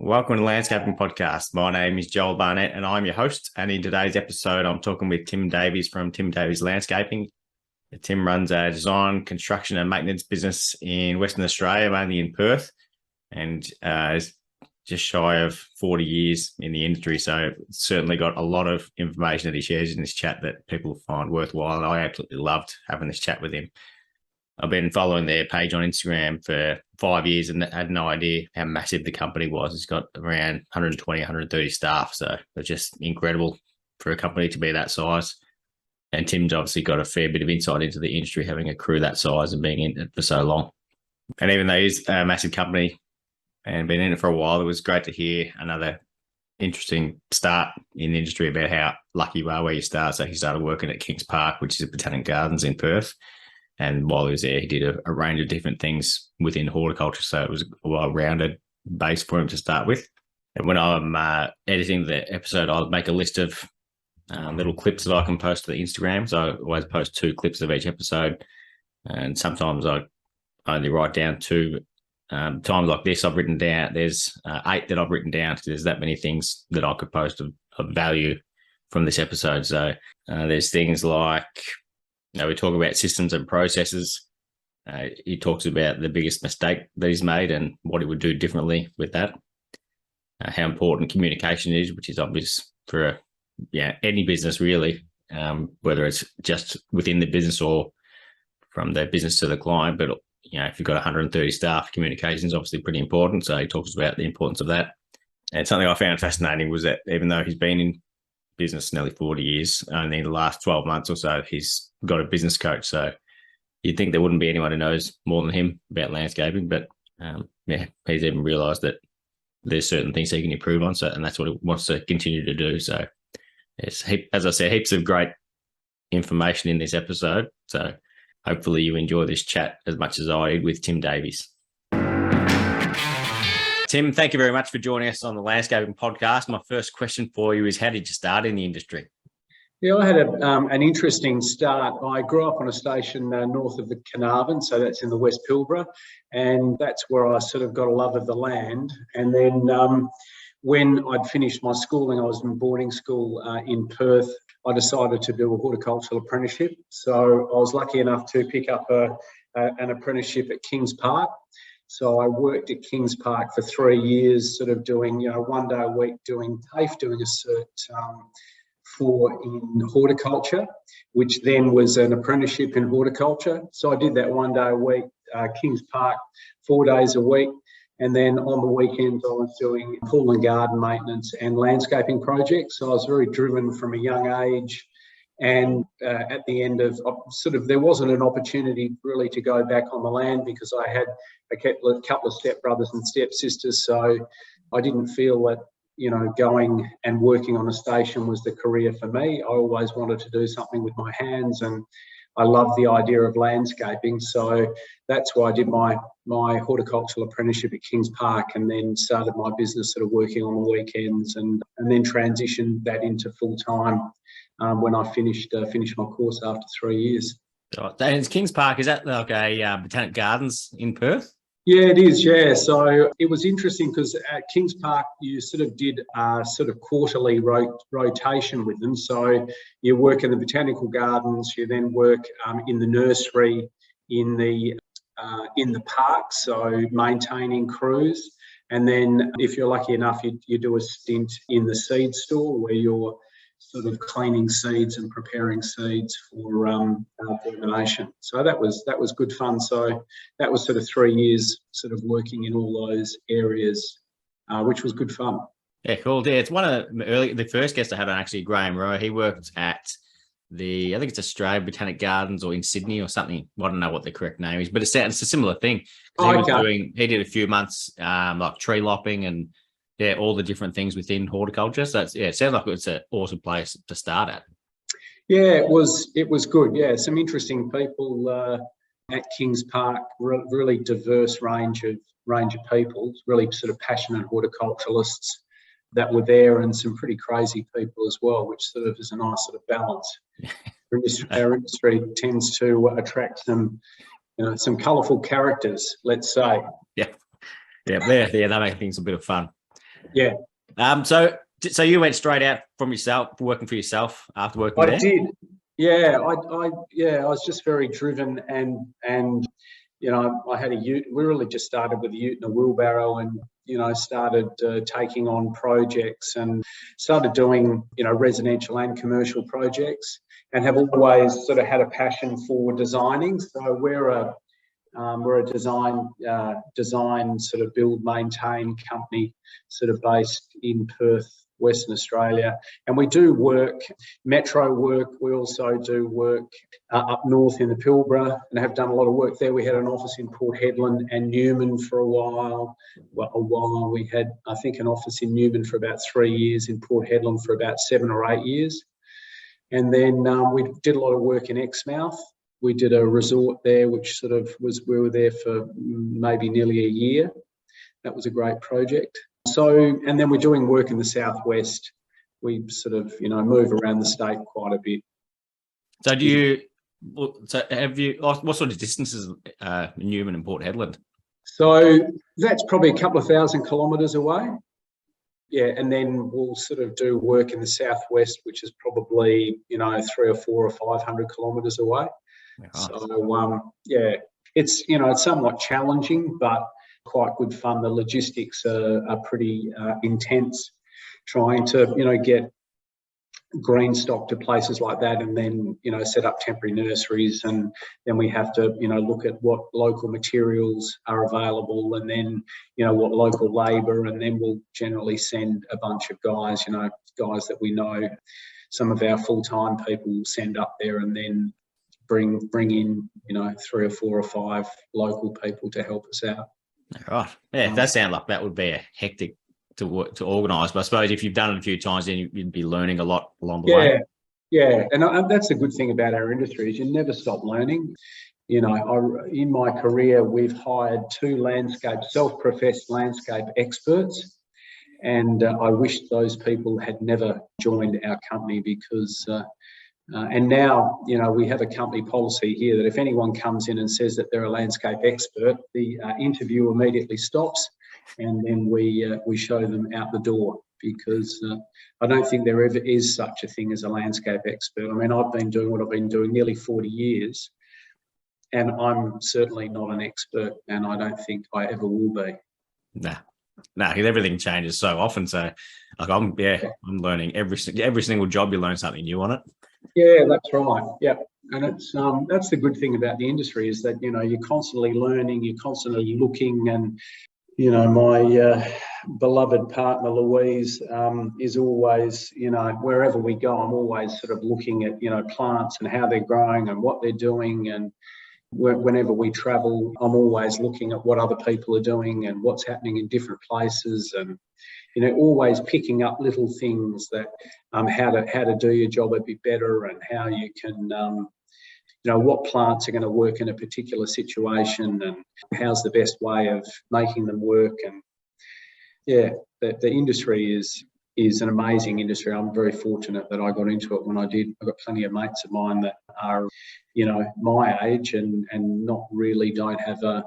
Welcome to the Landscaping Podcast. My name is Joel Barnett and I'm your host. And in today's episode, I'm talking with Tim Davies from Tim Davies Landscaping. Tim runs a design, construction and maintenance business in Western Australia, mainly in Perth, and is just shy of 40 years in the industry. So certainly got a lot of information that he shares in this chat that people find worthwhile. And I absolutely loved having this chat with him. I've been following their page on Instagram for 5 years and had no idea how massive the company was. It's got around 120, 130 staff. So it's just incredible for a company to be that size. And Tim's obviously got a fair bit of insight into the industry, having a crew that size and being in it for so long. And even though he's a massive company and been in it for a while, it was great to hear another interesting start in the industry about how lucky you are where you start. So he started working at Kings Park, which is a botanical gardens in Perth. And while he was there, he did a range of different things within horticulture. So it was a well-rounded base for him to start with. And when I'm editing the episode, I'll make a list of little clips that I can post to the Instagram. So I always post 2 clips of each episode. And sometimes I only write down 2. Times like this, I've written down, there's 8 that I've written down. There's that many things that I could post of value from this episode. So there's things like, we talk about systems and processes. He talks about the biggest mistake that he's made and what he would do differently with that. How important communication is, which is obvious for any business really, whether it's just within the business or from the business to the client. But if you've got 130 staff, communication is obviously pretty important. So he talks about the importance of that. And something I found fascinating was that even though he's been in business nearly 40 years, only in the last 12 months or so, he's got a business coach. So you'd think there wouldn't be anyone who knows more than him about landscaping, but he's even realised that there's certain things he can improve on. So, and that's what he wants to continue to do. So it's, as I said, heaps of great information in this episode. So hopefully you enjoy this chat as much as I did with Tim Davies. Tim, thank you very much for joining us on the Landscaping Podcast. My first question for you is, how did you start in the industry? Yeah, I had an interesting start. I grew up on a station north of the Carnarvon, so that's in the West Pilbara, and that's where I sort of got a love of the land. And then when I'd finished my schooling, I was in boarding school in Perth. I decided to do a horticultural apprenticeship. So I was lucky enough to pick up an apprenticeship at Kings Park. So I worked at Kings Park for 3 years, sort of doing, 1 day a week doing TAFE, doing a cert in horticulture, which then was an apprenticeship in horticulture. So I did that 1 day a week, Kings Park, 4 days a week. And then on the weekends, I was doing pool and garden maintenance and landscaping projects. So I was very driven from a young age. And at the end of there wasn't an opportunity really to go back on the land because I had a couple of stepbrothers and stepsisters. So I didn't feel that, going and working on a station was the career for me. I always wanted to do something with my hands, and I love the idea of landscaping. So that's why I did my horticultural apprenticeship at Kings Park, and then started my business sort of working on the weekends, and then transitioned that into full time when I finished my course after 3 years. And Kings Park, is that like a botanic gardens in Perth? Yeah, it is. Yeah, so it was interesting because at Kings Park you sort of did a sort of quarterly rotation with them. So you work in the botanical gardens, you then work in the nursery, in the park, so maintaining crews, and then if you're lucky enough, you do a stint in the seed store where you're sort of cleaning seeds and preparing seeds for germination. So that was good fun. So that was sort of 3 years sort of working in all those areas, which was good fun. Yeah, cool. Yeah, it's one of the first guests I had on, actually, Graham Rowe. He worked at I think it's Australia Botanic Gardens or in Sydney or something. I don't know what the correct name is, but it's a similar thing. He did a few months like tree lopping and all the different things within horticulture. So it sounds like it's an awesome place to start at. Yeah, it was good. Yeah, some interesting people at Kings Park. Really diverse range of people. Really sort of passionate horticulturalists that were there, and some pretty crazy people as well, which sort of is a nice sort of balance. Our industry tends to attract some colourful characters, let's say. Yeah, they make things a bit of fun. Yeah. So you went straight out from yourself, working for yourself after working there? I did. Yeah, I was just very driven, and I had a ute. We really just started with a ute and a wheelbarrow, and started taking on projects and started doing residential and commercial projects, and have always sort of had a passion for designing. So we're a design sort of build maintain company, sort of based in Perth, Western Australia, and we do work, metro work. We also do work up north in the Pilbara, and have done a lot of work there. We had an office in Port Hedland and Newman for a while. We had, I think, an office in Newman for about 3 years, in Port Hedland for about 7 or 8 years, and then we did a lot of work in Exmouth. We did a resort there, which sort of we were there for maybe nearly a year. That was a great project. So, and then we're doing work in the southwest. We sort of, move around the state quite a bit. So what sort of distances Newman and Port Hedland? So that's probably a couple of 1,000 kilometres away. Yeah, and then we'll sort of do work in the southwest, which is probably, 300 or 400 or 500 kilometres away. Nice. So, it's, it's somewhat challenging, but quite good fun. The logistics are pretty intense, trying to, get green stock to places like that, and then, set up temporary nurseries, and then we have to, look at what local materials are available, and then, what local labour, and then we'll generally send a bunch of guys, guys that we know. Some of our full-time people will send up there, and then bring in, 3 or 4 or 5 local people to help us out. Right. Yeah, that sounds like that would be a hectic to organise. But I suppose if you've done it a few times, then you'd be learning a lot along the way. Yeah, and that's the good thing about our industry, is you never stop learning. In my career, we've hired 2 self-professed landscape experts, and I wish those people had never joined our company, because and now, we have a company policy here that if anyone comes in and says that they're a landscape expert, the interview immediately stops, and then we show them out the door, because I don't think there ever is such a thing as a landscape expert. I mean, I've been doing what I've been doing nearly 40 years, and I'm certainly not an expert, and I don't think I ever will be. No, everything changes so often. So, like, I'm learning every single job. You learn something new on it. Yeah, that's right. Yeah, and it's that's the good thing about the industry, is that you're constantly learning, you're constantly looking, and my beloved partner Louise is always, wherever we go, I'm always sort of looking at plants and how they're growing and what they're doing, and whenever we travel, I'm always looking at what other people are doing and what's happening in different places, and always picking up little things that how to do your job a bit better, and how you can what plants are going to work in a particular situation, and how's the best way of making them work. And the industry is an amazing industry. I'm very fortunate that I got into it when I did. I've got plenty of mates of mine that are my age and not really don't have a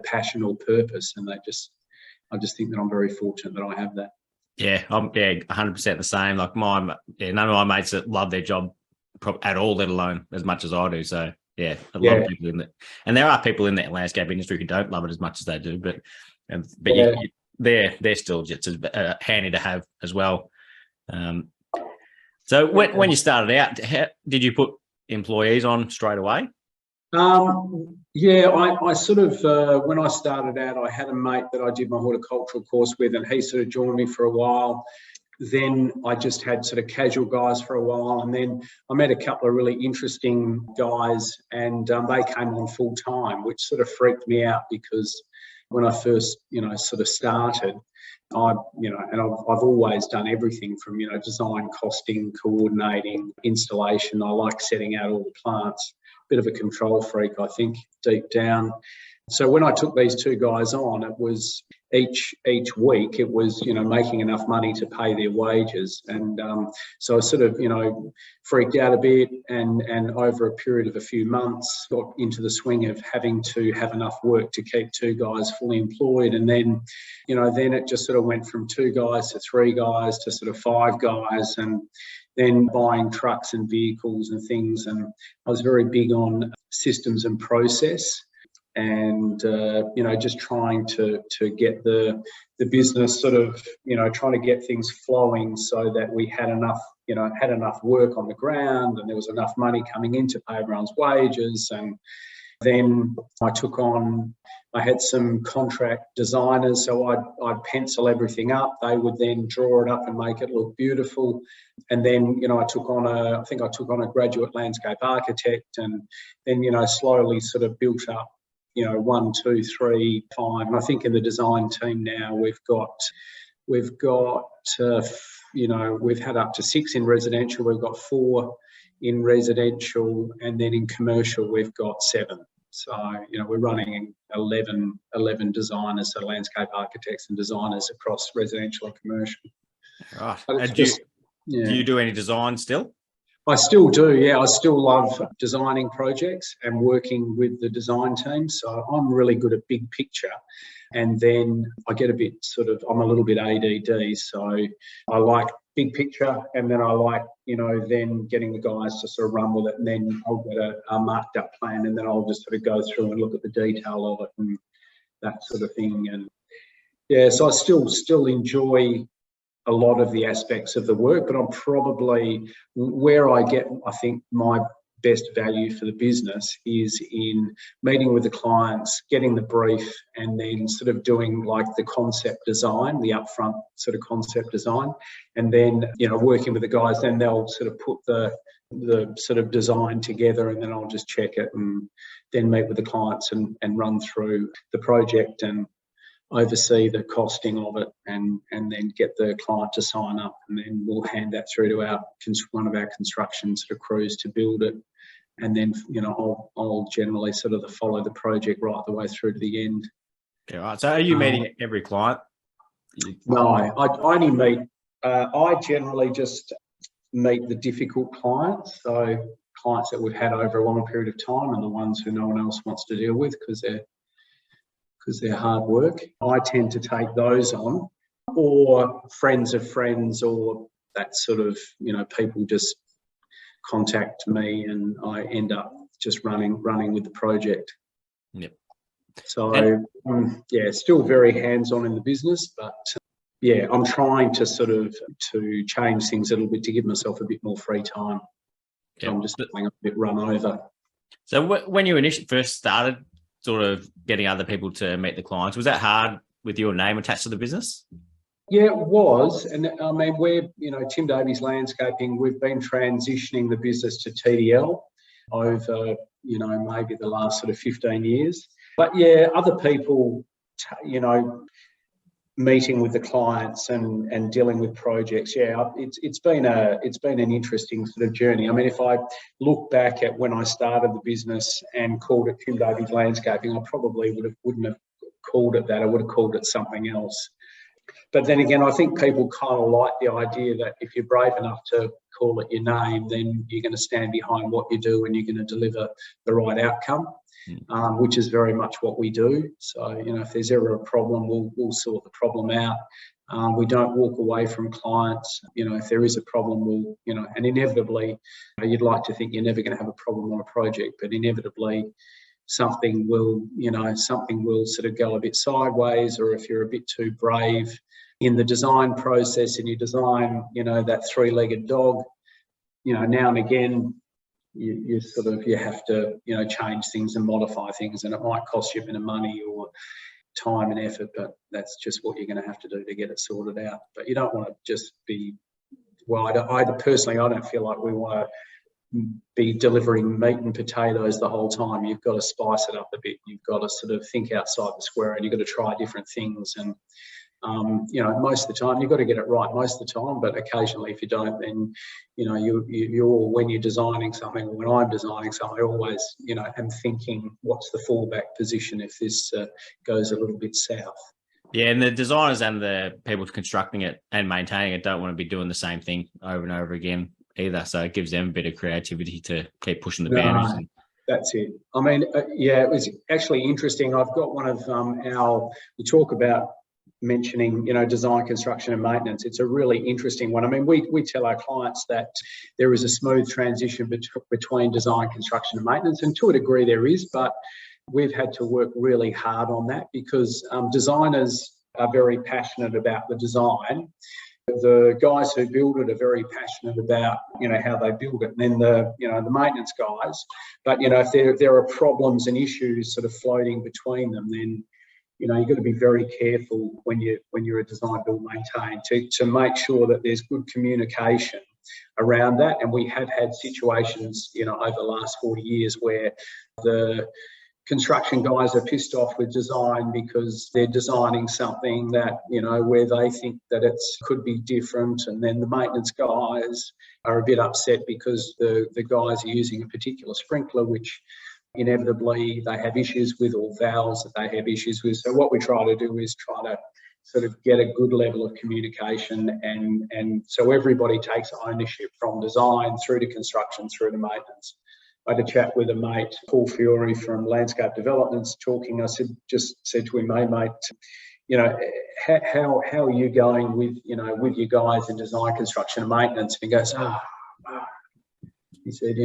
passion or purpose, and I just think that I'm very fortunate that I have that. Yeah, I'm 100% the same. Like none of my mates that love their job at all, let alone as much as I do. So a lot of people in it, and there are people in the landscape industry who don't love it as much as they do, but they're still just as handy to have as well. So when you started out, did you put employees on straight away? I sort of, when I started out, I had a mate that I did my horticultural course with, and he sort of joined me for a while. Then I just had sort of casual guys for a while, and then I met a couple of really interesting guys, and they came on full time, which sort of freaked me out, because when I first, sort of started, I've always done everything from, design, costing, coordinating, installation. I like setting out all the plants. Bit of a control freak, I think, deep down. So when I took these 2 guys on, it was each week it was, making enough money to pay their wages. And so I sort of, freaked out a bit, and over a period of a few months got into the swing of having to have enough work to keep 2 guys fully employed. And then, then it just sort of went from 2 guys to 3 guys to sort of 5 guys, and then buying trucks and vehicles and things. And I was very big on systems and process, and just trying to get the business sort of, trying to get things flowing so that we had enough work on the ground, and there was enough money coming in to pay everyone's wages. And then I had some contract designers, so I'd pencil everything up. They would then draw it up and make it look beautiful. And then, I took on a graduate landscape architect, and then, slowly sort of built up, 1, 2, 3, 5. And I think in the design team now we've had up to 6 in residential. We've got 4 in residential, and then in commercial we've got 7. So, we're running 11 designers, so landscape architects and designers across residential and commercial. Right. And do you do any design still? I still do, yeah. I still love designing projects and working with the design team. So I'm really good at big picture. And then I get I'm a little bit ADD. So I like big picture, and then I like, then getting the guys to sort of run with it. And then I'll get a marked up plan, and then I'll just sort of go through and look at the detail of it and that sort of thing. And yeah, so I still enjoy a lot of the aspects of the work, but I'm probably where I get, I think, my best value for the business is in meeting with the clients, getting the brief, and then sort of doing like the concept design, the upfront sort of concept design, and then, working with the guys. Then they'll sort of put the sort of design together, and then I'll just check it, and then meet with the clients and run through the project and oversee the costing of it, and then get the client to sign up, and then we'll hand that through to one of our construction sort of crews to build it. And then, I'll generally sort of follow the project right the way through to the end. Yeah, right. So are you meeting every client? No, I only meet, I generally just meet the difficult clients. So clients that we've had over a long period of time, and the ones who no one else wants to deal with because they're hard work. I tend to take those on, or friends of friends, or that sort of, people just contact me, and I end up just running with the project. Yep. So, still very hands-on in the business, but I'm trying to sort of to change things a little bit to give myself a bit more free time. So I'm just feeling a bit run over. So when you initially first started sort of getting other people to meet the clients, was that hard with your name attached to the business? Yeah, it was. And I mean, we're, Tim Davies Landscaping, we've been transitioning the business to TDL over, maybe the last sort of 15 years. But yeah, other people, meeting with the clients and dealing with projects. Yeah, it's been an interesting sort of journey. I mean, if I look back at when I started the business and called it Tim Davies Landscaping, I probably wouldn't have called it that. I would have called it something else. But then again, I think people kind of like the idea that if you're brave enough to call it your name, then you're going to stand behind what you do and you're going to deliver the right outcome, which is very much what we do. So, if there's ever a problem, we'll sort the problem out. We don't walk away from clients. If there is a problem, and inevitably, you'd like to think you're never going to have a problem on a project, but inevitably, something will sort of go a bit sideways, or if you're a bit too brave in the design process and you design, that 3-legged dog, now and again, you have to, change things and modify things, and it might cost you a bit of money or time and effort, but that's just what you're going to have to do to get it sorted out. But you don't want to just be, I don't feel like we want to be delivering meat and potatoes the whole time. You've got to spice it up a bit. You've got to sort of think outside the square, and you've got to try different things. And most of the time you've got to get it right most of the time, but occasionally if you don't, then you're when you're designing something, or when I'm designing something, I always am thinking, what's the fallback position if this goes a little bit south? Yeah, and the designers and the people constructing it and maintaining it don't want to be doing the same thing over and over again either. So it gives them a bit of creativity to keep pushing the boundaries. No, that's it. I mean, yeah, it was actually interesting. I've got one of we talk about mentioning, design, construction and maintenance. It's a really interesting one. I mean, we tell our clients that there is a smooth transition between design, construction and maintenance, and to a degree there is, but we've had to work really hard on that because designers are very passionate about the design. The guys who build it are very passionate about, how they build it, and then the maintenance guys. But if there are problems and issues sort of floating between them, then you've got to be very careful when you're a design, build, maintain to make sure that there's good communication around that. And we have had situations, over the last 40 years where the construction guys are pissed off with design because they're designing something that, where they think that it could be different. And then the maintenance guys are a bit upset because the guys are using a particular sprinkler, which inevitably they have issues with, or valves that they have issues with. So what we try to do is try to sort of get a good level of communication, and so everybody takes ownership from design through to construction through to maintenance. I had a chat with a mate, Paul Fiore from Landscape Developments, talking. I just said to him, "Hey, mate, how are you going with your guys in design, construction, and maintenance?" And he goes, he said,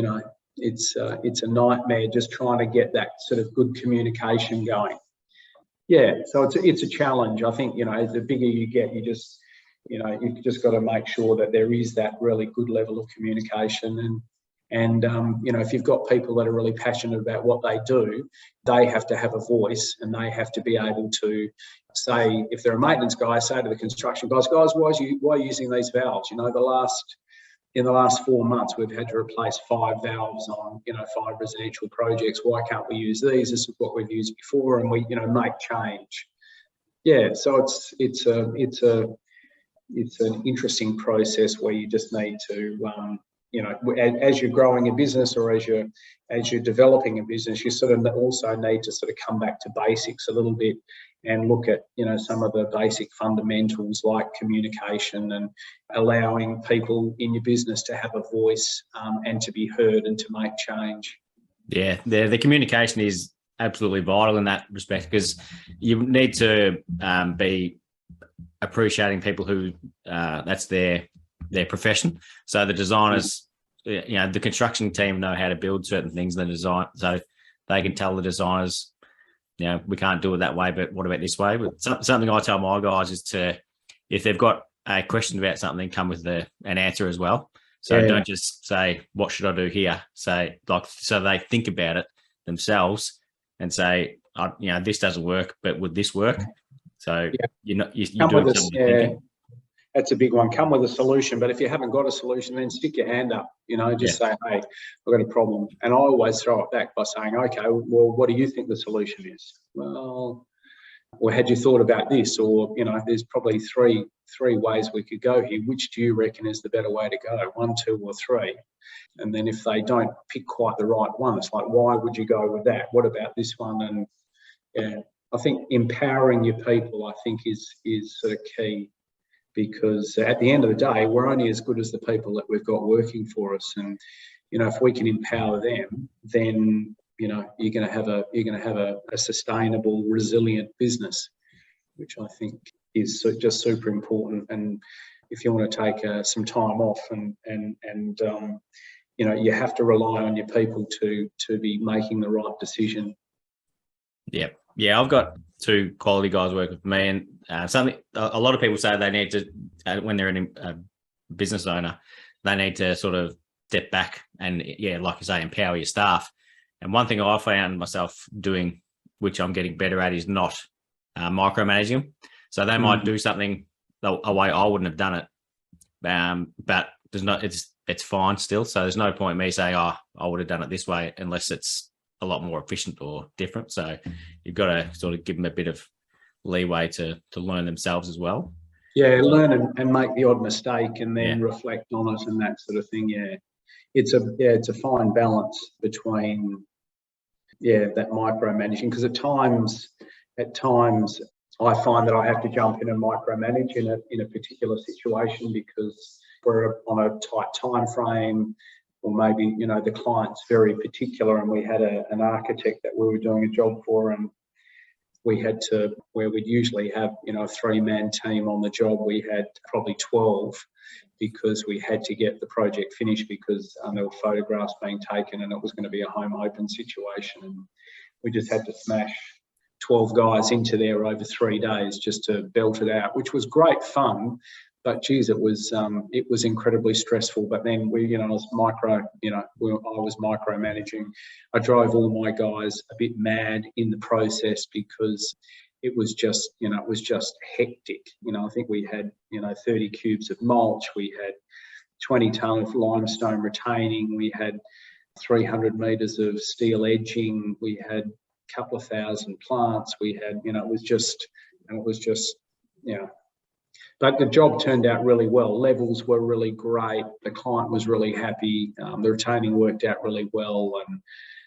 it's a nightmare just trying to get that sort of good communication going. Yeah, so it's a challenge. I think the bigger you get, you've just got to make sure that there is that really good level of communication. And if you've got people that are really passionate about what they do, they have to have a voice, and they have to be able to say, if they're a maintenance guy, say to the construction guys, why are you using these valves? In the last 4 months, we've had to replace 5 valves on 5 residential projects. Why can't we use these? This is what we've used before, and we make change. Yeah, so it's an interesting process where you just need to as you're growing a business, or as you're developing a business, you sort of also need to sort of come back to basics a little bit and look at some of the basic fundamentals like communication and allowing people in your business to have a voice and to be heard and to make change. Yeah, the communication is absolutely vital in that respect, because you need to be appreciating people who that's their profession. So the designers, the construction team know how to build certain things in the design, so they can tell the designers, we can't do it that way, but what about this way? But something I tell my guys is if they've got a question about something, come with an answer as well. So don't just say, what should I do here? Say, so they think about it themselves and say, this doesn't work, but would this work? So you're doing something thinking. That's a big one. Come with a solution, but if you haven't got a solution, then stick your hand up. Say, "Hey, I've got a problem," and I always throw it back by saying, "Okay, well, what do you think the solution is?" Well, had you thought about this? Or there's probably three ways we could go here. Which do you reckon is the better way to go? 1, 2, or 3? And then if they don't pick quite the right one, it's like, why would you go with that? What about this one? And I think empowering your people, I think, is sort of key. Because at the end of the day, we're only as good as the people that we've got working for us, and if we can empower them, then you're going to have a sustainable, resilient business, which I think is just super important. And if you want to take some time off, and you have to rely on your people to be making the right decision. Yeah, I've got 2 quality guys working with me, and something a lot of people say they need to, when they're a business owner, they need to sort of step back and, like you say, empower your staff. And one thing I found myself doing, which I'm getting better at, is not micromanaging them. So they might do something a way I wouldn't have done it, but it's fine still. So there's no point in me saying, I would have done it this way, unless it's a lot more efficient or different. So you've got to sort of give them a bit of leeway to learn themselves as well. Yeah, learn and make the odd mistake, and then reflect on it and that sort of thing. Yeah, it's a fine balance between that micromanaging, because at times I find that I have to jump in and micromanage in a particular situation because we're on a tight time frame, or maybe, you know, the client's very particular, and we had an architect that we were doing a job for, and we had to, where we'd usually have, you know, a 3-man team on the job, we had probably 12 because we had to get the project finished because there were photographs being taken and it was going to be a home open situation. And we just had to smash 12 guys into there over 3 days just to belt it out, which was great fun. But geez, it was incredibly stressful. But then I was micromanaging. I drove all my guys a bit mad in the process because it was just hectic. I think we had 30 cubes of mulch. We had 20 tonne of limestone retaining. We had 300 metres of steel edging. We had a couple of thousand plants. We had, it was just. But the job turned out really well. Levels were really great. The client was really happy. The retaining worked out really well, and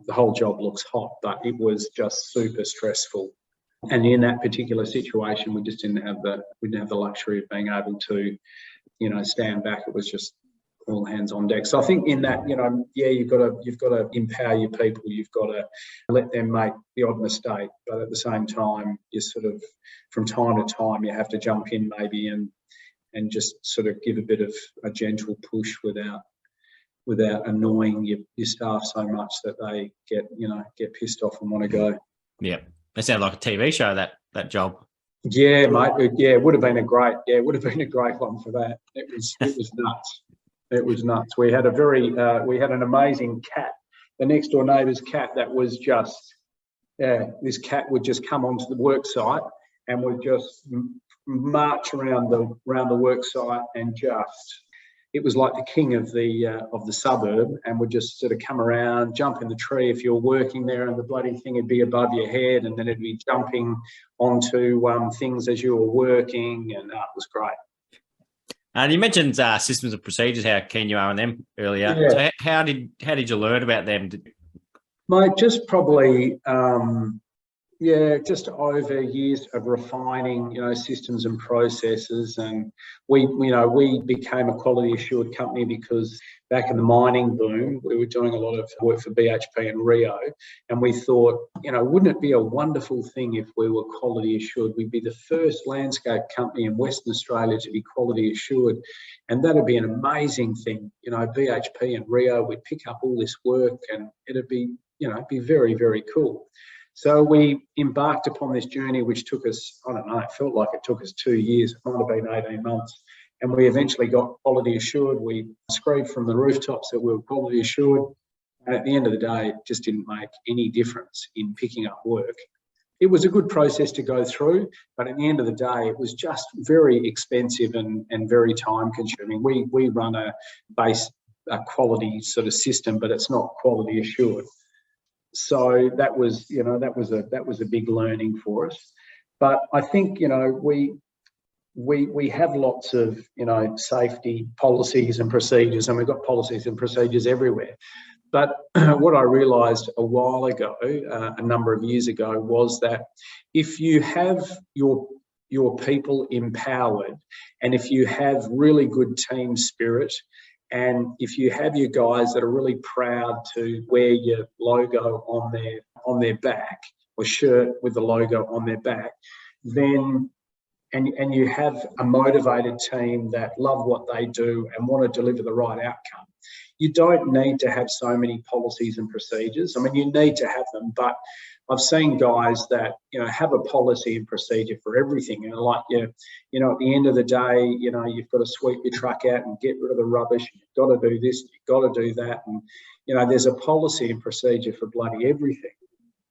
the whole job looks hot. But it was just super stressful. And in that particular situation, we just didn't have the luxury of being able to, stand back. It was just all hands on deck. So I think in that, you've got to empower your people. You've got to let them make the odd mistake, but at the same time, you sort of, from time to time, you have to jump in maybe and just sort of give a bit of a gentle push without annoying your staff so much that they get pissed off and want to go. Yeah, it sounds like a TV show, that job. Yeah, mate. Yeah, it would have been a great one for that. It was nuts. It was nuts. We had an amazing cat. The next door neighbour's cat that was just, this cat would just come onto the work site and would just march around the work site and it was like the king of the suburb, and would just sort of come around, jump in the tree if you're working there, and the bloody thing would be above your head, and then it'd be jumping onto things as you were working, and it was great. And you mentioned systems and procedures, how keen you are on them earlier. Yeah. So how did you learn about them? Mate, just probably, just over years of refining, systems and processes. And we became a quality assured company because back in the mining boom, we were doing a lot of work for BHP and Rio. And we thought, wouldn't it be a wonderful thing if we were quality assured? We'd be the first landscape company in Western Australia to be quality assured. And that'd be an amazing thing. BHP and Rio, we'd pick up all this work and it'd be very, very cool. So we embarked upon this journey, which took us, I don't know, it felt like it took us 2 years. It might have been 18 months. And we eventually got quality assured. We screamed from the rooftops that we were quality assured. And at the end of the day, it just didn't make any difference in picking up work. It was a good process to go through, but at the end of the day, it was just very expensive and very time consuming. We run a quality sort of system, but it's not quality assured. So that was a big learning for us. But I think, we have lots of, safety policies and procedures, and we've got policies and procedures everywhere. But what I realised a while ago, a number of years ago, was that if you have your people empowered, and if you have really good team spirit, and if you have your guys that are really proud to wear your logo on their back, or shirt with the logo on their back, then and you have a motivated team that love what they do and want to deliver the right outcome, you don't need to have so many policies and procedures. I mean, you need to have them, but I've seen guys that, have a policy and procedure for everything. And at the end of the day, you've got to sweep your truck out and get rid of the rubbish. You've got to do this, you've got to do that. And, there's a policy and procedure for bloody everything.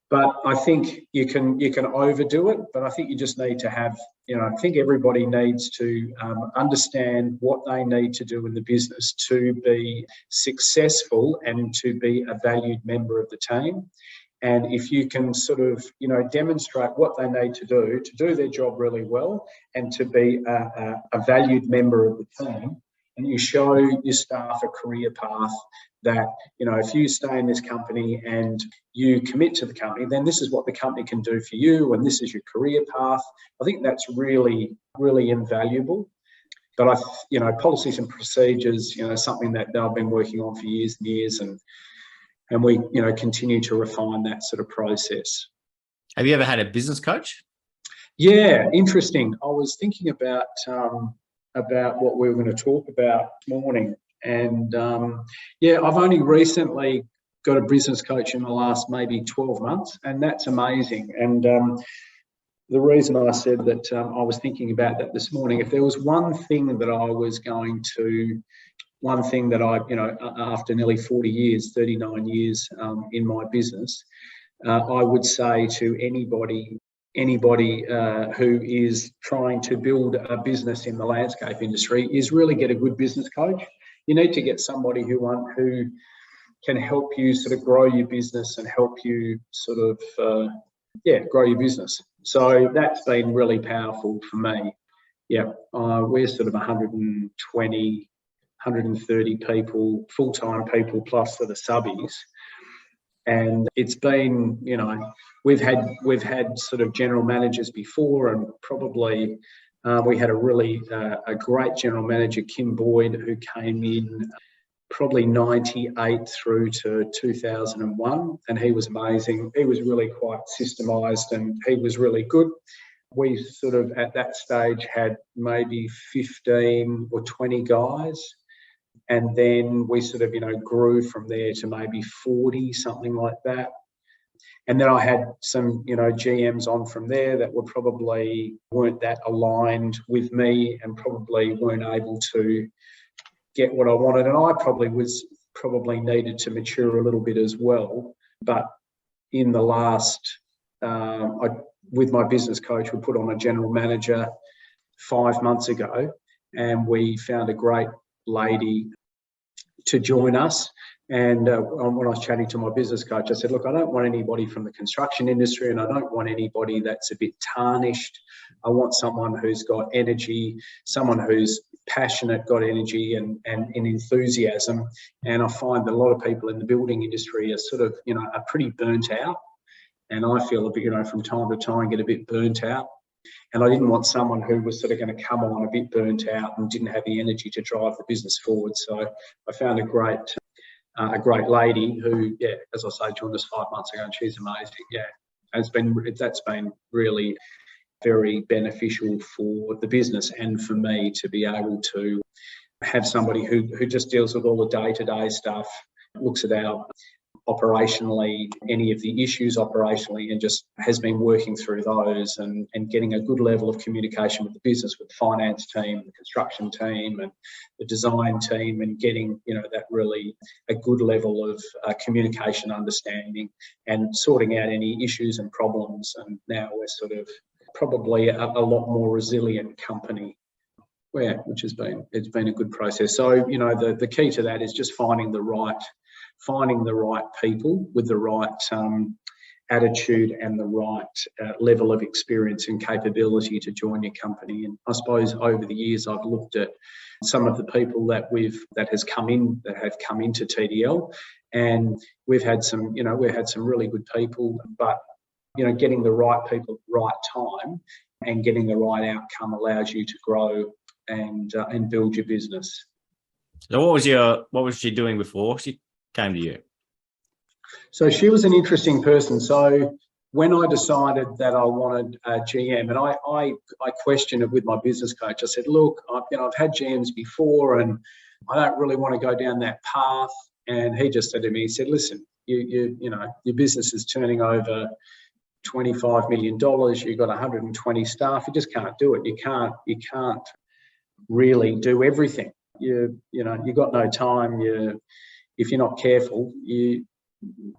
But I think you can overdo it, but I think you just need to have, I think everybody needs to understand what they need to do in the business to be successful and to be a valued member of the team. And if you can sort of, demonstrate what they need to do their job really well and to be a valued member of the team, and you show your staff a career path that, if you stay in this company and you commit to the company, then this is what the company can do for you, and this is your career path. I think that's really, really invaluable. But policies and procedures, something that I've been working on for years and years, and we, continue to refine that sort of process. Have you ever had a business coach? Yeah, interesting. I was thinking about what we were going to talk about this morning, and I've only recently got a business coach in the last maybe 12 months, and that's amazing. And the reason I said that I was thinking about that this morning, if there was one thing that after nearly 40 years, 39 years in my business, I would say to anybody who is trying to build a business in the landscape industry is really get a good business coach. You need to get somebody who can help you sort of grow your business and help you sort of grow your business. So that's been really powerful for me. Yeah, we're sort of 120, 130 people, full-time people, plus for the subbies. And it's been, we've had sort of general managers before, and probably we had a great general manager, Kim Boyd, who came in probably 98 through to 2001, and he was amazing. He was really quite systemised, and he was really good. We sort of at that stage had maybe 15 or 20 guys, and then we sort of grew from there to maybe 40, something like that. And then I had some GMs on from there that weren't that aligned with me, and probably weren't able to get what I wanted, and I probably needed to mature a little bit as well. But in the last, with my business coach, we put on a general manager 5 months ago, and we found a great lady to join us. And when I was chatting to my business coach, I said, look, I don't want anybody from the construction industry, and I don't want anybody that's a bit tarnished. I want someone who's got energy, someone who's passionate, got energy and enthusiasm. And I find that a lot of people in the building industry are sort of, are pretty burnt out. And I feel a bit, from time to time, get a bit burnt out. And I didn't want someone who was sort of going to come on a bit burnt out and didn't have the energy to drive the business forward. So I found a great lady who, as I say, joined us 5 months ago, and she's amazing. That's been really very beneficial for the business and for me to be able to have somebody who just deals with all the day-to-day stuff, looks at our operationally, any of the issues operationally, and just has been working through those and getting a good level of communication with the business, with the finance team, the construction team and the design team, and getting, that really a good level of communication, understanding, and sorting out any issues and problems. And now we're sort of probably a lot more resilient company, which it's been a good process. So, the key to that is just finding the right people with the right attitude and the right level of experience and capability to join your company. And I suppose over the years, I've looked at some of the people that have come into TDL, and we've had some really good people, but getting the right people at the right time and getting the right outcome allows you to grow and build your business. So what was she doing before she came to you? So she was an interesting person. So when I decided that I wanted a GM, and I questioned it with my business coach, I said, look, I've had GMs before, and I don't really want to go down that path. And he just said to me, he said, listen, your business is turning over $25 million. You've got 120 staff. You just can't do it. You can't really do everything. You've got no time. If you're not careful, you're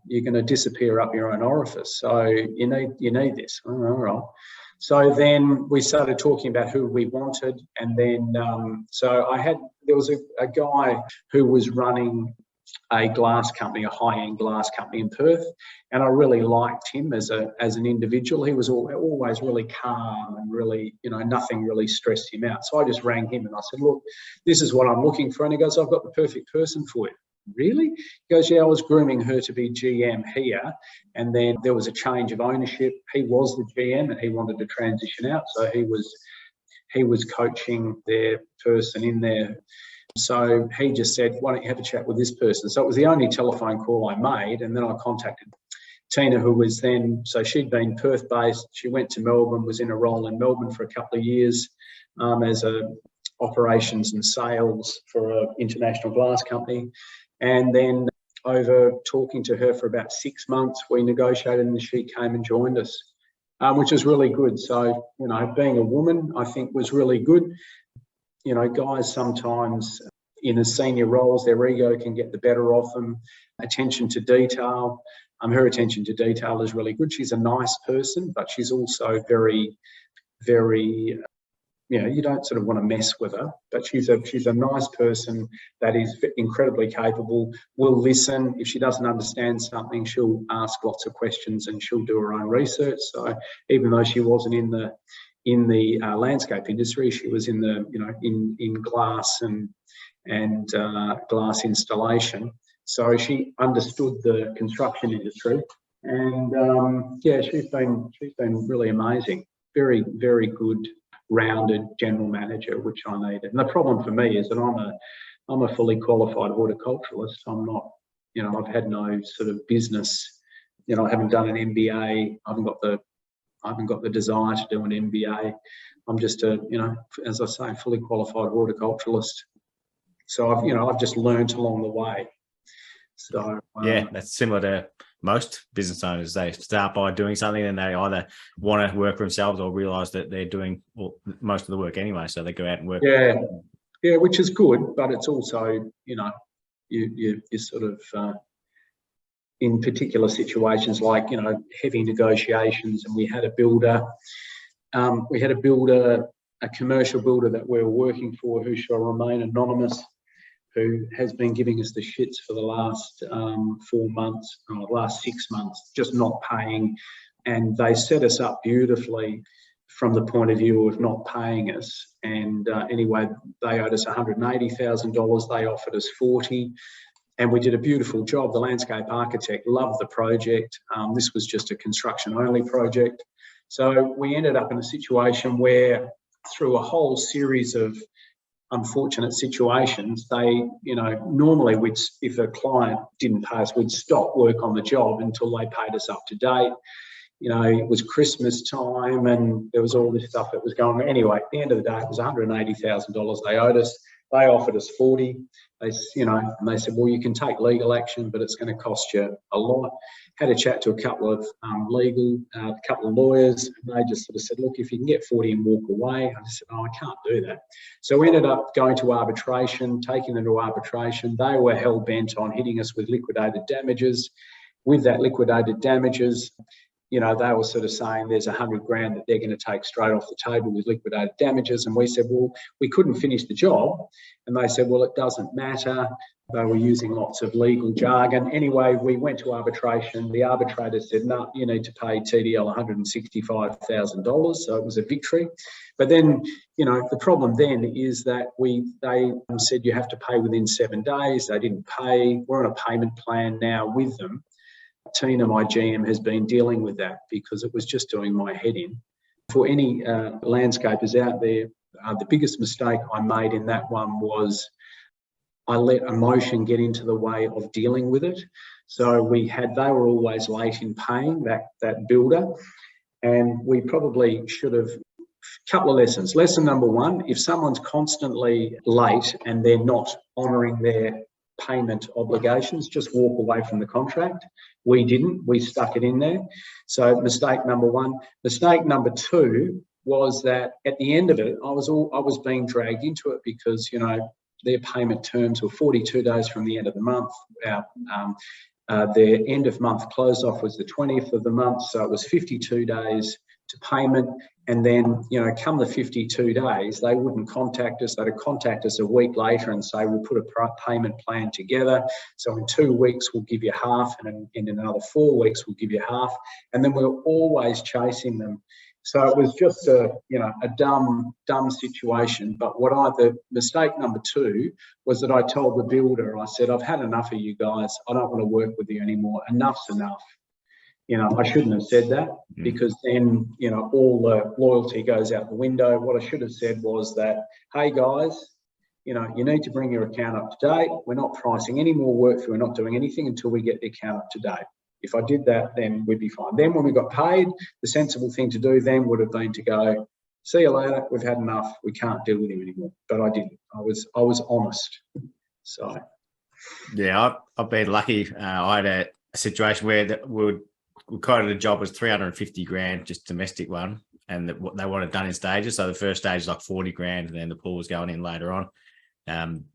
going to disappear up your own orifice. So you need this. All right. So then we started talking about who we wanted, and then there was a guy who was running a glass company, a high-end glass company in Perth. And I really liked him as an individual. He was always really calm and really, nothing really stressed him out. So I just rang him and I said, look, this is what I'm looking for. And he goes, I've got the perfect person for you. Really? He goes, yeah, I was grooming her to be GM here. And then there was a change of ownership. He was the GM and he wanted to transition out. So he was coaching their person in there. So he just said, why don't you have a chat with this person? So it was the only telephone call I made. And then I contacted Tina, who was then, so she'd been Perth based. She went to Melbourne, was in a role in Melbourne for a couple of years as a operations and sales for an international glass company. And then over talking to her for about 6 months, we negotiated and she came and joined us, which is really good. So, being a woman, I think was really good. Guys sometimes in a senior roles, their ego can get the better of them. Attention to detail. Her attention to detail is really good. She's a nice person, but she's also very, very, you don't sort of want to mess with her, but she's a nice person that is incredibly capable, will listen. If she doesn't understand something, she'll ask lots of questions and she'll do her own research. So even though she wasn't in the landscape industry, she was in the, in glass and glass installation. So she understood the construction industry, and she's been really amazing. Very, very good, rounded general manager, which I needed. And the problem for me is that I'm a fully qualified horticulturalist. I'm not, I've had no sort of business. I haven't done an MBA. I haven't got the desire to do an MBA. I'm just as I say, fully qualified horticulturalist. So I've just learned along the way. So yeah, that's similar to most business owners. They start by doing something and they either want to work for themselves or realise that they're doing most of the work anyway. So they go out and work. Yeah, which is good, but it's also, you sort of in particular situations like, heavy negotiations, and we had a builder, a commercial builder that we were working for, who shall remain anonymous, who has been giving us the shits for the last 4 months, or last 6 months, just not paying. And they set us up beautifully from the point of view of not paying us. And anyway, they owed us $180,000. They offered us 40. And we did a beautiful job. The landscape architect loved the project. This was just a construction-only project. So we ended up in a situation where, through a whole series of unfortunate situations, they, normally if a client didn't pay us, we'd stop work on the job until they paid us up to date. It was Christmas time and there was all this stuff that was going on. Anyway, at the end of the day, it was $180,000 they owed us. They offered us 40. And they said, well, you can take legal action, but it's going to cost you a lot. Had a chat to a couple of lawyers, and they just sort of said, look, if you can get 40 and walk away. I just said, I can't do that. So we ended up going to arbitration, taking them to arbitration. They were hell bent on hitting us with liquidated damages. With that liquidated damages, they were sort of saying there's $100,000 that they're going to take straight off the table with liquidated damages. And we said, well, we couldn't finish the job. And they said, well, it doesn't matter. They were using lots of legal jargon. Anyway, we went to arbitration. The arbitrator said, no, you need to pay TDL $165,000. So it was a victory. But then, the problem then is that they said you have to pay within 7 days. They didn't pay. We're on a payment plan now with them. Tina, my GM, has been dealing with that because it was just doing my head in. For any landscapers out there, the biggest mistake I made in that one was I let emotion get into the way of dealing with it. So they were always late in paying that builder, and we probably should have. Couple of lessons. Lesson number one: if someone's constantly late and they're not honouring their payment obligations, just walk away from the contract. We didn't. We stuck it in there. So mistake number one. Mistake number two was that at the end of it, I was being dragged into it because their payment terms were 42 days from the end of the month. Their end of month close off was the 20th of the month, so it was 52 days to payment. And then, come the 52 days, they wouldn't contact us. They'd contact us a week later and say, we'll put a payment plan together. So in 2 weeks, we'll give you half, and in another 4 weeks, we'll give you half. And then we're always chasing them. So it was just a dumb situation. But the mistake number 2 was that I told the builder, I said, I've had enough of you guys. I don't want to work with you anymore. Enough's enough. I shouldn't have said that, because then, all the loyalty goes out the window. What I should have said was that, hey guys, you need to bring your account up to date. We're not pricing any more work for you. We're not doing anything until we get the account up to date. If I did that, then we'd be fine. Then when we got paid, the sensible thing to do then would have been to go, see you later, we've had enough, we can't deal with him anymore. But I didn't. I was honest. So. Yeah, I've been lucky. I had a situation where we quoted a job was 350 grand, just domestic one, and what they wanted done in stages. So the first stage is like 40 grand, and then the pool was going in later on. And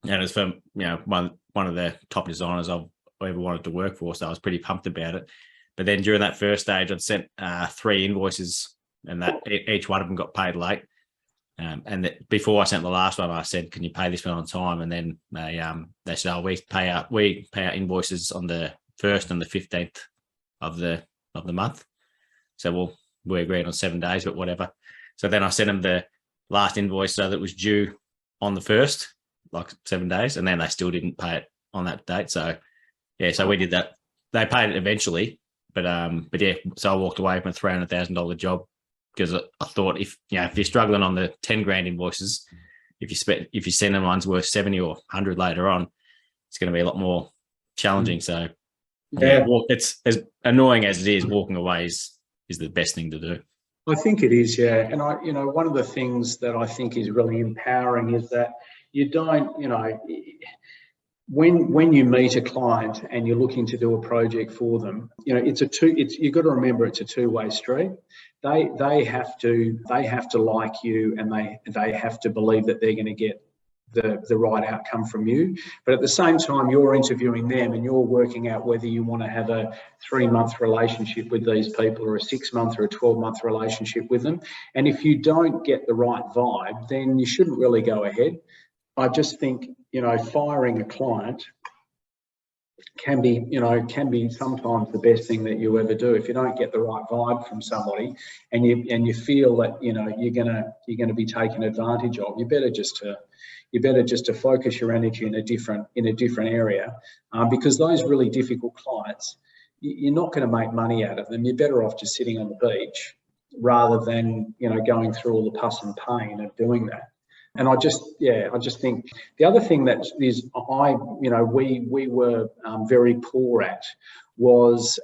it was from one of the top designers I've ever wanted to work for, so I was pretty pumped about it. But then during that first stage, I'd sent 3 invoices, and that each one of them got paid late. And before I sent the last one, I said, "Can you pay this one on time?" And then they said, "Oh, we pay out invoices on the 1st and the 15th of the month." So we agreed on 7 days, but whatever. So then I sent them the last invoice so that it was due on the 1st, like 7 days, and then they still didn't pay it on that date. So yeah, so we did that. They paid it eventually, but yeah, so I walked away from a $300,000 job, because I thought if you're struggling on the 10 grand invoices, if you send them ones worth 70 or 100 later on, it's going to be a lot more challenging. So yeah, it's as annoying as it is. Walking away is the best thing to do. I think it is, yeah. And one of the things that I think is really empowering is that you don't, when you meet a client and you're looking to do a project for them, you've got to remember it's a two-way street. They have to like you, and they have to believe that they're going to get the right outcome from you. But at the same time, you're interviewing them and you're working out whether you want to have a 3-month relationship with these people, or a 6-month or a 12-month relationship with them. And if you don't get the right vibe, then you shouldn't really go ahead. I just think, firing a client can be sometimes the best thing that you ever do. If you don't get the right vibe from somebody, and you feel that you're gonna be taken advantage of, you better just to focus your energy in a different area, because those really difficult clients, you're not going to make money out of them. You're better off just sitting on the beach rather than going through all the pus and pain of doing that. And I just think the other thing that is we were very poor at was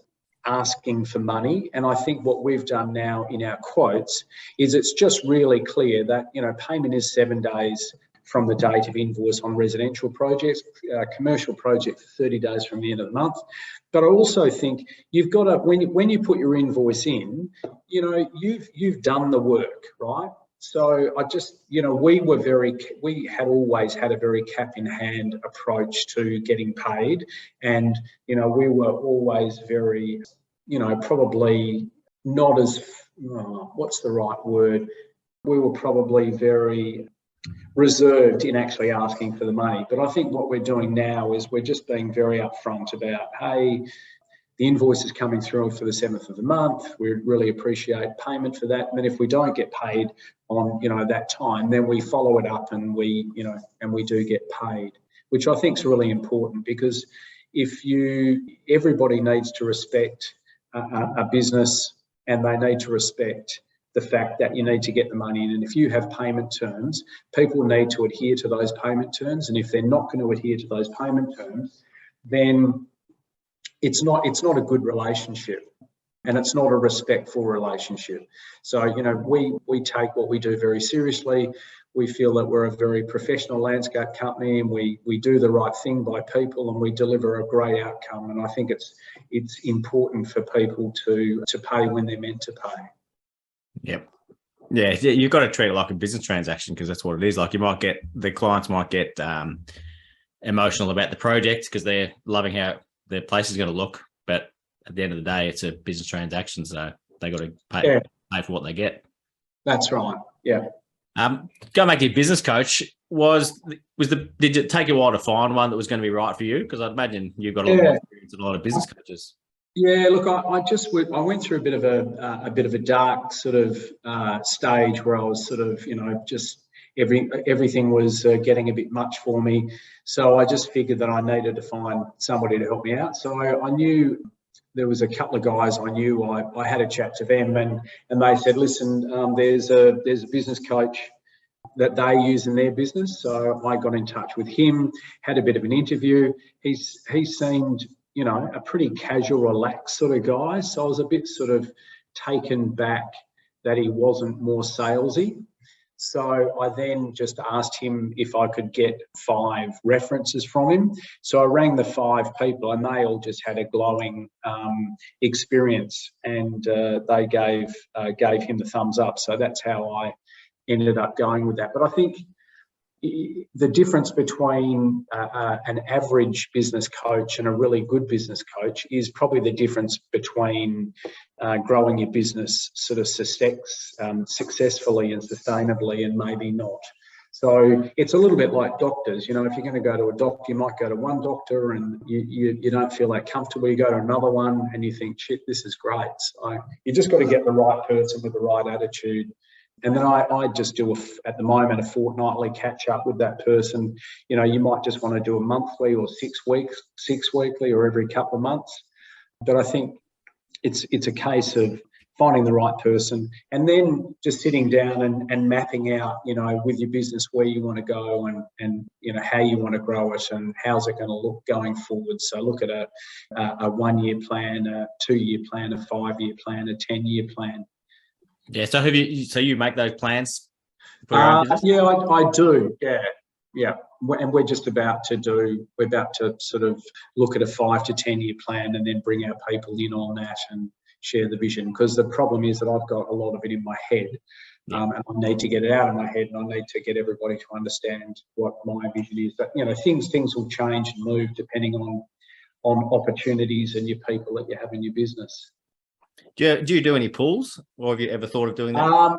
asking for money. And I think what we've done now in our quotes is it's just really clear that payment is 7 days from the date of invoice on residential projects, commercial project 30 days from the end of the month. But I also think you've got to, when you put your invoice in, you've done the work, right? So I just, we had always had a very cap in hand approach to getting paid. And, we were always very, probably not as, what's the right word? We were probably very reserved in actually asking for the money. But I think what we're doing now is we're just being very upfront about, hey, the invoice is coming through for the 7th of the month. We really appreciate payment for that. And then if we don't get paid on, that time, then we follow it up and we do get paid, which I think is really important, because everybody needs to respect a business, and they need to respect the fact that you need to get the money in. And if you have payment terms, people need to adhere to those payment terms. And if they're not going to adhere to those payment terms, then it's not a good relationship, and it's not a respectful relationship. So, we take what we do very seriously. We feel that we're a very professional landscape company, and we do the right thing by people, and we deliver a great outcome. And I think it's important for people to pay when they're meant to pay. Yep. Yeah, you've got to treat it like a business transaction, because that's what it is. Like, the clients might get emotional about the project because they're loving how their place is going to look, but at the end of the day, it's a business transaction, so they got to pay. Yeah, pay for what they get. That's right. Yeah. Going back to your business coach, did it take you a while to find one that was going to be right for you? Because I'd imagine you've got a lot of experience and a lot of business coaches. Yeah, look, I went through a bit of a dark sort of stage where I was sort of, just everything was getting a bit much for me. So I just figured that I needed to find somebody to help me out. So I knew there was a couple of guys I knew. I had a chat to them, and they said, listen, there's a business coach that they use in their business. So I got in touch with him, had a bit of an interview. He seemed, a pretty casual, relaxed sort of guy. So I was a bit sort of taken back that he wasn't more salesy. So I then just asked him if I could get 5 references from him. So I rang the 5 people, and they all just had a glowing experience, and they gave him the thumbs up. So that's how I ended up going with that. But I think the difference between an average business coach and a really good business coach is probably the difference between growing your business sort of successfully and sustainably, and maybe not. So it's a little bit like doctors. If you're going to go to a doctor, you might go to one doctor and you don't feel that comfortable. You go to another one and you think, shit, this is great. So you just got to get the right person with the right attitude. And then I just do, at the moment, a fortnightly catch up with that person. You might just want to do a monthly or 6 weekly, or every couple of months. But I think it's a case of finding the right person, and then just sitting down and mapping out, with your business where you want to go, and how you want to grow it, and how's it going to look going forward. So look at a 1-year plan, a 2-year plan, a 5-year plan, a 10-year plan. Yeah. So you make those plans for your own business? Yeah, I do. Yeah. And we're about to sort of look at a 5 to 10-year plan, and then bring our people in on that and share the vision. Because the problem is that I've got a lot of it in my head, and I need to get it out of my head, and I need to get everybody to understand what my vision is. But things will change and move depending on opportunities and your people that you have in your business. Do you do any pools, or have you ever thought of doing that?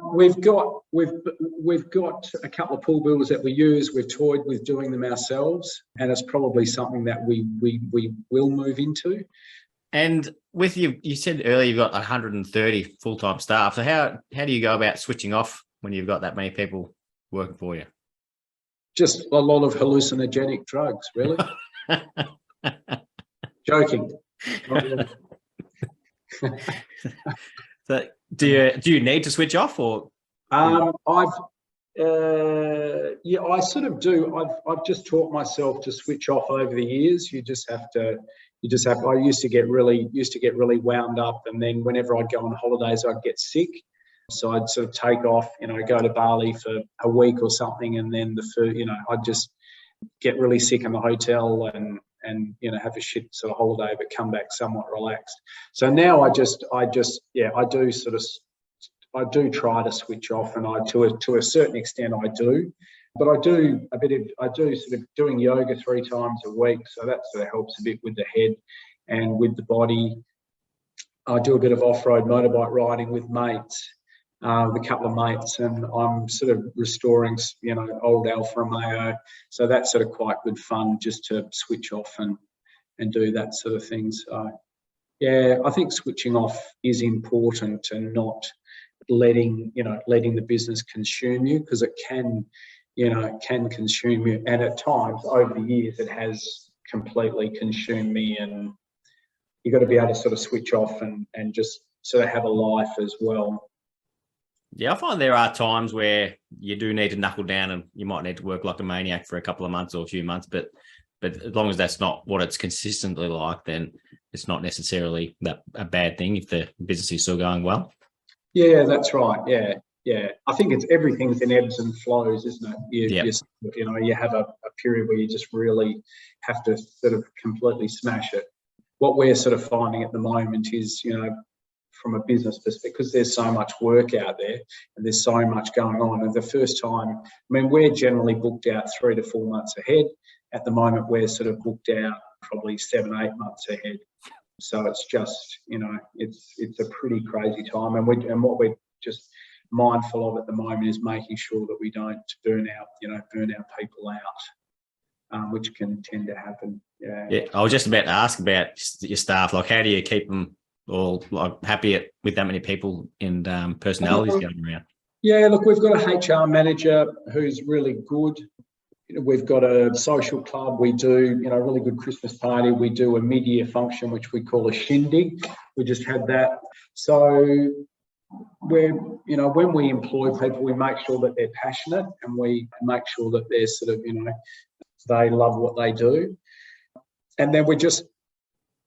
We've got a couple of pool builders that we use. We've toyed with doing them ourselves, and it's probably something that we will move into. And with you said earlier you've got 130 full-time staff. So how do you go about switching off when you've got that many people working for you? Just a lot of hallucinogenic drugs, really. Joking. So do you need to switch off, or? I sort of do. I've just taught myself to switch off over the years. You just have to. I used to get really wound up, and then whenever I'd go on holidays, I'd get sick. So I'd sort of take off, go to Bali for a week or something, and then I'd just get really sick in the hotel and have a shit sort of holiday, but come back somewhat relaxed. So now I do try to switch off, and to a certain extent I do. But I do sort of doing yoga 3 times a week, so that sort of helps a bit with the head and with the body. I do a bit of off-road motorbike riding with mates, with a couple of mates, and I'm sort of restoring, old Alfa Romeo. So that's sort of quite good fun, just to switch off and do that sort of thing. So yeah, I think switching off is important, and not letting the business consume you, because it can consume you. And at times over the years, it has completely consumed me, and you've got to be able to sort of switch off and just sort of have a life as well. Yeah, I find there are times where you do need to knuckle down, and you might need to work like a maniac for a couple of months or a few months, but as long as that's not what it's consistently like, then it's not necessarily a bad thing if the business is still going well. Yeah, that's right. Yeah. I think everything's in ebbs and flows, isn't it? You have a period where you just really have to sort of completely smash it. What we're sort of finding at the moment is, from a business perspective, because there's so much work out there and there's so much going on. And the first time, we're generally booked out 3 to 4 months ahead. At the moment, we're sort of booked out probably 7, 8 months ahead. So it's just, it's a pretty crazy time. And what we're just mindful of at the moment is making sure that we don't burn our people out, which can tend to happen. Yeah, I was just about to ask about your staff. Like, how do you keep them all like happy with that many people and personalities going around? Yeah, look, we've got a HR manager who's really good. We've got a social club. We do, a really good Christmas party. We do a mid-year function, which we call a shindig. We just had that. So when we employ people, we make sure that they're passionate and we make sure that they're sort of, they love what they do. And then we just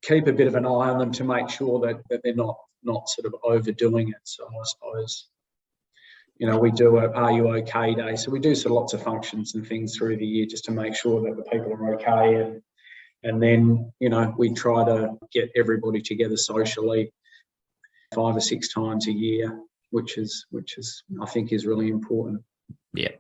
keep a bit of an eye on them to make sure that they're not sort of overdoing it. So I suppose, we do a Are You OK Day. So we do sort of lots of functions and things through the year just to make sure that the people are okay. And then, we try to get everybody together socially 5 or 6 times a year, which is I think is really important. Yeah.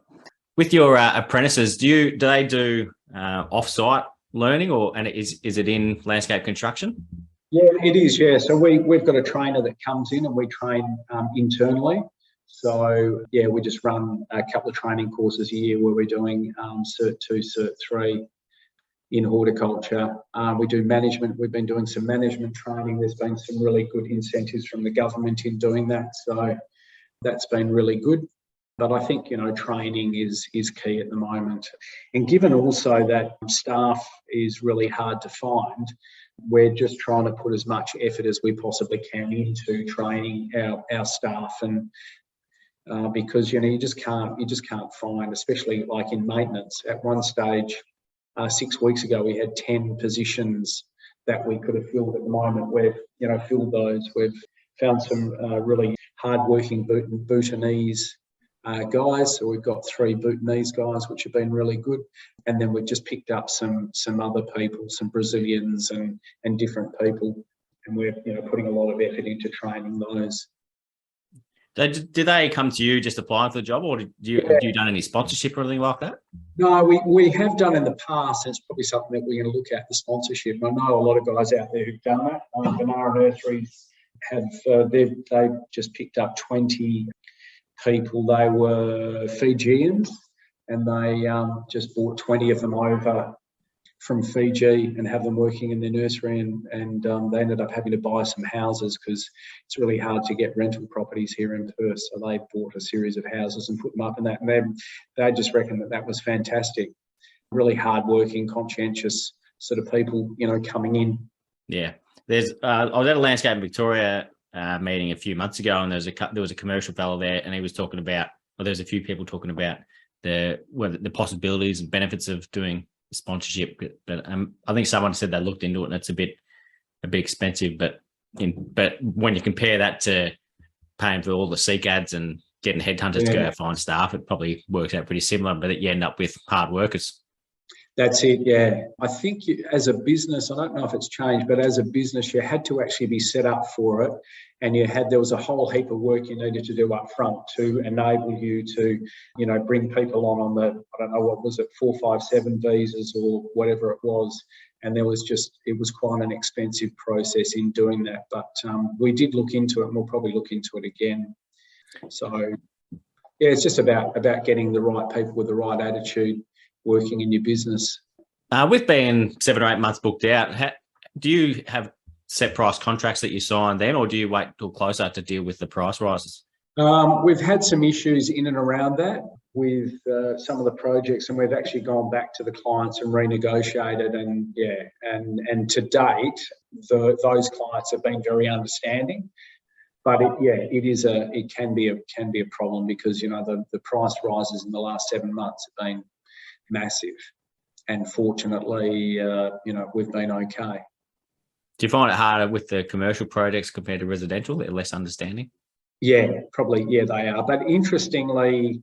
With your apprentices, do they do off-site learning, and is it in landscape construction? Yeah, it is. Yeah, so we've got a trainer that comes in and we train internally. So yeah, we just run a couple of training courses a year where we're doing Cert 2, Cert 3 in horticulture. We do management. We've been doing some management training. There's been some really good incentives from the government in doing that. So that's been really good. But I think, training is key at the moment. And given also that staff is really hard to find, we're just trying to put as much effort as we possibly can into training our staff. And because, you just can't find, especially like in maintenance. At one stage, 6 weeks ago, we had 10 positions that we could have filled. At the moment, we've, filled those. We've found some really hard-working Bhutanese guys. So we've got 3 Bhutanese guys, which have been really good. And then we've just picked up some other people, some Brazilians and different people. And we're, putting a lot of effort into training those. Do they come to you just applying for the job, or have you done any sponsorship or anything like that? No, we have done in the past. It's probably something that we're going to look at, the sponsorship. I know a lot of guys out there who've done that. Banana Nurseries have they've just picked up 20 people. They were Fijians, and they just brought 20 of them over from Fiji and have them working in their nursery, and they ended up having to buy some houses because it's really hard to get rental properties here in Perth. So they bought a series of houses and put them up in that, and they just reckoned that was fantastic. Really hard-working, conscientious sort of people, coming in. Yeah, I was at a Landscape in Victoria meeting a few months ago, and there was a commercial fellow there, and he was talking about, there's a few people talking about the possibilities and benefits of doing sponsorship, but I think someone said they looked into it and it's a bit expensive, but when you compare that to paying for all the Seek ads and getting headhunters to go find staff, it probably works out pretty similar, but you end up with hard workers. That's it, yeah. I think as a business, I don't know if it's changed, but as a business, you had to actually be set up for it, and there was a whole heap of work you needed to do up front to enable you to, bring people on the, I don't know, what was it, 457 visas or whatever it was, and it was quite an expensive process in doing that. But we did look into it, and we'll probably look into it again. So yeah, it's just about getting the right people with the right attitude working in your business. With being 7 or 8 months booked out, do you have set price contracts that you sign then, or do you wait till closer to deal with the price rises? We've had some issues in and around that with some of the projects, and we've actually gone back to the clients and renegotiated, and to date, those clients have been very understanding. But it can be a problem because the price rises in the last 7 months have been massive, and fortunately, we've been okay. Do you find it harder with the commercial projects compared to residential? They're less understanding. Yeah, probably. Yeah, they are. But interestingly,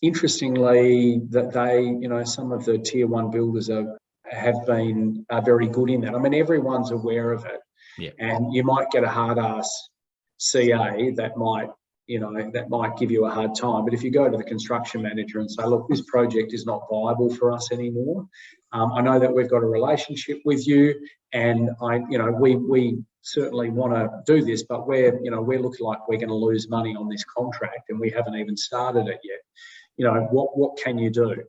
that they, some of the tier 1 builders have been very good in that. I mean, everyone's aware of it, and you might get a hard ass CA that might give you a hard time. But if you go to the construction manager and say, look, this project is not viable for us anymore. I know that we've got a relationship with you, and we certainly want to do this, but we're looking like we're going to lose money on this contract and we haven't even started it yet. What can you do?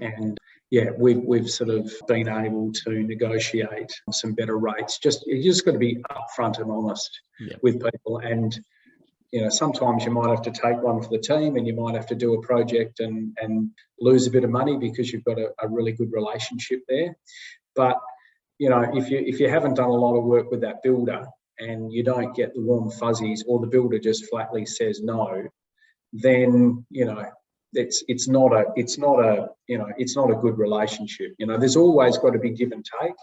And yeah, we've sort of been able to negotiate some better rates. You just got to be upfront and honest with people. And sometimes you might have to take one for the team, and you might have to do a project and lose a bit of money because you've got a really good relationship there. But if you haven't done a lot of work with that builder and you don't get the warm fuzzies, or the builder just flatly says no, then it's not a good relationship. There's always got to be give and take,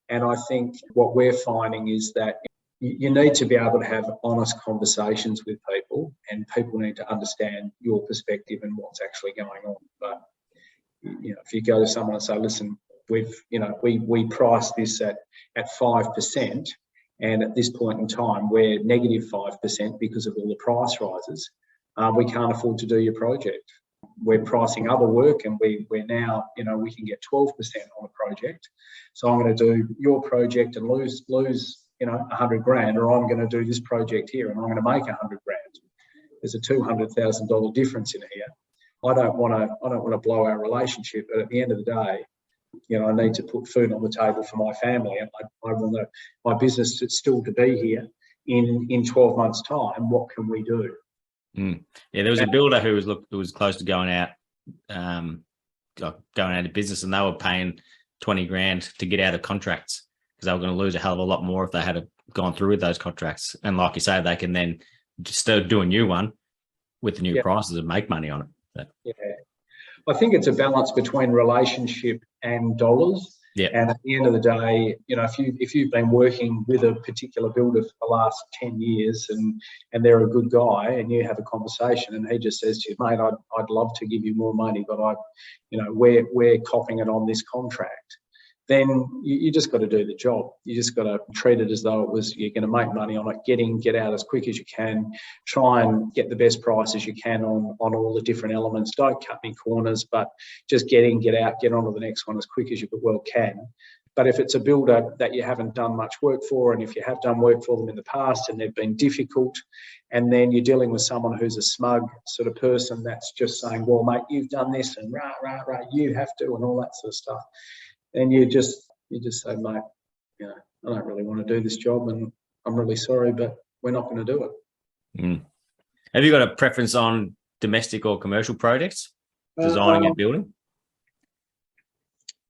and I think what we're finding is that you need to be able to have honest conversations with people, and people need to understand your perspective and what's actually going on. But if you go to someone and say, listen, we priced this at 5%, and at this point in time we're negative 5% because of all the price rises. We can't afford to do your project. We're pricing other work, and we're now, we can get 12% on a project. So I'm going to do your project and lose 100 grand, or I'm going to do this project here and I'm going to make 100 grand. There's a $200,000 difference in here. I don't want to blow our relationship, but at the end of the day, I need to put food on the table for my family, and I want my business still to be here in 12 months' time. What can we do? Yeah, there was a builder who was close to going out of business, and they were paying 20 grand to get out of contracts because they were going to lose a hell of a lot more if they had gone through with those contracts. And like you say, they can then just do a new one with the new prices and make money on it. Yeah, I think it's a balance between relationship and dollars. Yeah. And at the end of the day, if you've been working with a particular builder for the last 10 years and they're a good guy, and you have a conversation and he just says to you, mate, I'd love to give you more money, but we're copping it on this contract, then you just got to do the job. You just got to treat it as though you're going to make money on it, get out as quick as you can, try and get the best prices you can on all the different elements. Don't cut any corners, but just get out, get on to the next one as quick as you can. But if it's a builder that you haven't done much work for, and if you have done work for them in the past and they've been difficult, and then you're dealing with someone who's a smug sort of person that's just saying, well, mate, you've done this and rah, you have to, and all that sort of stuff. And you just say, mate, I don't really want to do this job, and I'm really sorry, but we're not going to do it. Have you got a preference on domestic or commercial projects, designing and building?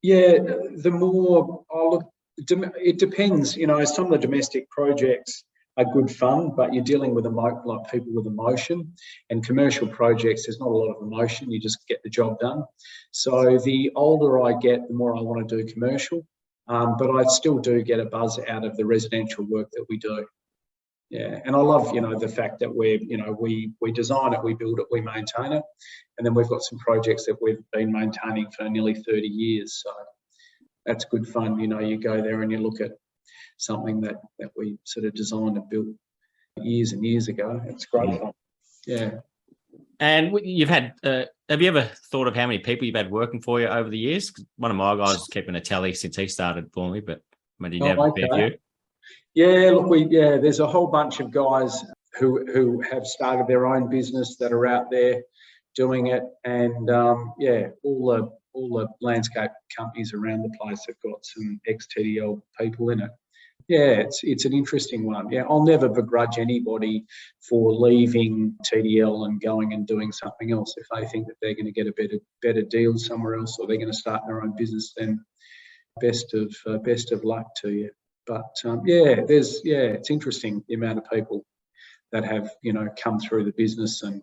Yeah, the more it depends. Some of the domestic projects are good fun, but you're dealing with people with emotion. And commercial projects, there's not a lot of emotion. You just get the job done. So the older I get, the more I want to do commercial. But I still do get a buzz out of the residential work that we do. Yeah, and I love, the fact that we design it, we build it, we maintain it, and then we've got some projects that we've been maintaining for nearly 30 years. So that's good fun. You go there and you look at something that we sort of designed and built years and years ago. It's great fun. Yeah. And you've had, have you ever thought of how many people you've had working for you over the years? One of my guys is keeping a tally since he started for me, but maybe you never fair few. Yeah, look, there's a whole bunch of guys who have started their own business that are out there doing it, and all the landscape companies around the place have got some ex-TDL people in it. Yeah, it's an interesting one. Yeah, I'll never begrudge anybody for leaving TDL and going and doing something else. If they think that they're going to get a better deal somewhere else, or they're going to start their own business, then best of luck to you. But it's interesting the amount of people that have come through the business, and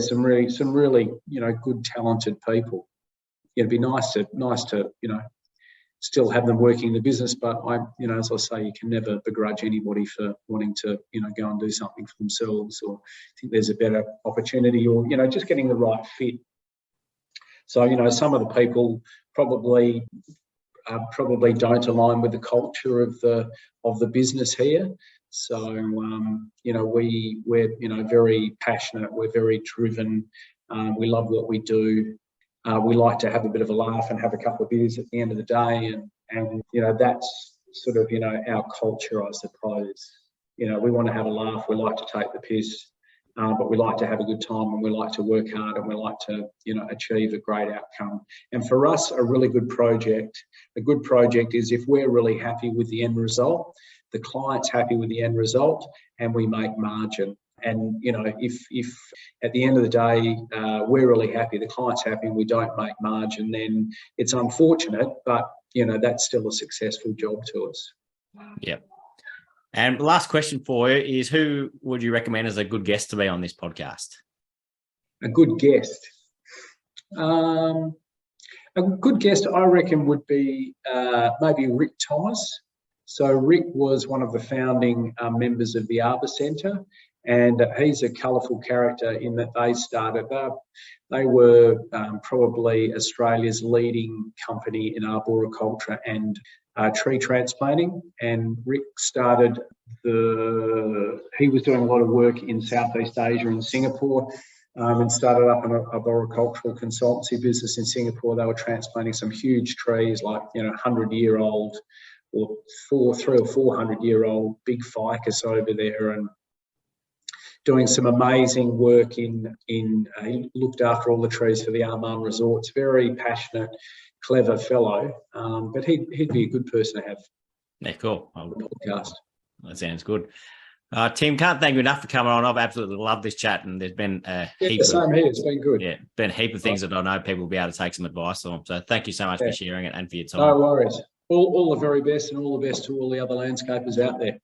some really good talented people. It'd be nice to still have them working the business, but as I say, you can never begrudge anybody for wanting to go and do something for themselves, or think there's a better opportunity, or just getting the right fit. So some of the people probably don't align with the culture of the business here. So we're very passionate, we're very driven, we love what we do. We like to have a bit of a laugh and have a couple of beers at the end of the day, and sort of, our culture, I suppose. We want to have a laugh. We like to take the piss, but we like to have a good time, and we like to work hard, and we like to, achieve a great outcome. And for us, a good project is if we're really happy with the end result, the client's happy with the end result, and we make margin. And, if at the end of the day, we're really happy, the client's happy, and we don't make margin, then it's unfortunate, but, that's still a successful job to us. Yep. And the last question for you is, who would you recommend as a good guest to be on this podcast? A good guest. A good guest, I reckon, would be maybe Rick Thomas. So Rick was one of the founding members of the Arbour Centre, and he's a colourful character in that they were probably Australia's leading company in arboriculture and tree transplanting. And Rick he was doing a lot of work in Southeast Asia and Singapore, and started up an arboricultural consultancy business in Singapore. They were transplanting some huge trees, like 100-year-old or 300 or 400-year-old big ficus over there, and doing some amazing work he looked after all the trees for the Arman Resorts. Very passionate, clever fellow, but he'd be a good person to have. Yeah, cool. On the podcast. That sounds good. Tim, can't thank you enough for coming on. I've absolutely loved this chat, and there's been same here. It's been good. Yeah, been a heap of things that I know people will be able to take some advice on. So thank you so much for sharing it and for your time. No worries. All the very best, and all the best to all the other landscapers out there.